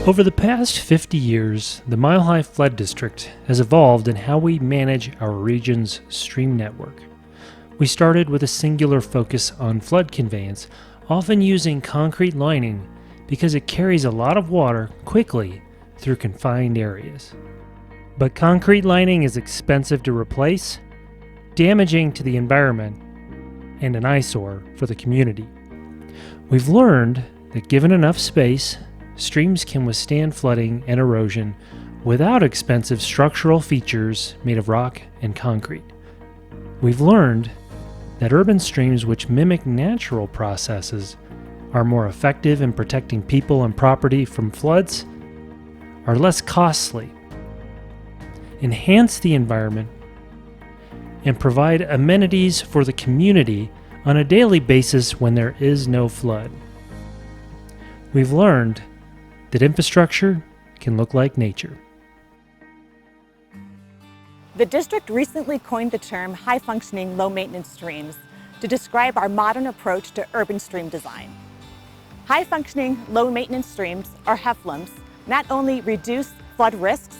Over the past 50 years, the Mile High Flood District has evolved in how we manage our region's stream network. We started with a singular focus on flood conveyance, often using concrete lining because it carries a lot of water quickly through confined areas. But concrete lining is expensive to replace, damaging to the environment, and an eyesore for the community. We've learned that given enough space, streams can withstand flooding and erosion without expensive structural features made of rock and concrete. We've learned that urban streams which mimic natural processes are more effective in protecting people and property from floods, are less costly, enhance the environment, and provide amenities for the community on a daily basis when there is no flood. We've learned that infrastructure can look like nature. The district recently coined the term high-functioning, low-maintenance streams to describe our modern approach to urban stream design. High-functioning, low-maintenance streams, or HFLMS, not only reduce flood risks,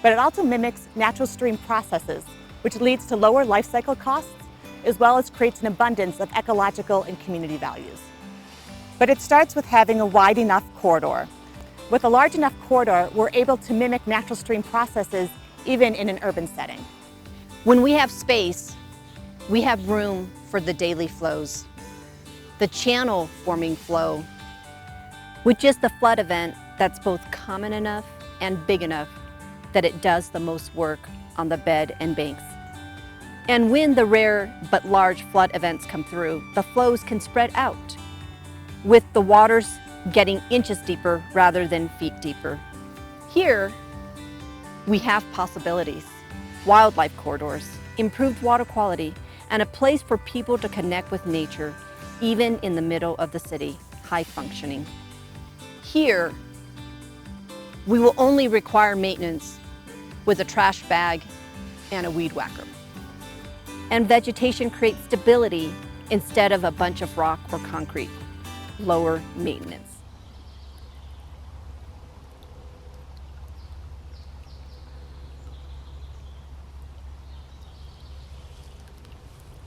but it also mimics natural stream processes, which leads to lower life cycle costs, as well as creates an abundance of ecological and community values. But it starts with having a wide enough corridor. With a large enough corridor, we're able to mimic natural stream processes even in an urban setting. When we have space, we have room for the daily flows. The channel forming flow, which is the flood event that's both common enough and big enough that it does the most work on the bed and banks. And when the rare but large flood events come through, the flows can spread out, with the waters getting inches deeper rather than feet deeper. Here, we have possibilities, wildlife corridors, improved water quality, and a place for people to connect with nature, even in the middle of the city, high functioning. Here, we will only require maintenance with a trash bag and a weed whacker. And vegetation creates stability instead of a bunch of rock or concrete, lower maintenance.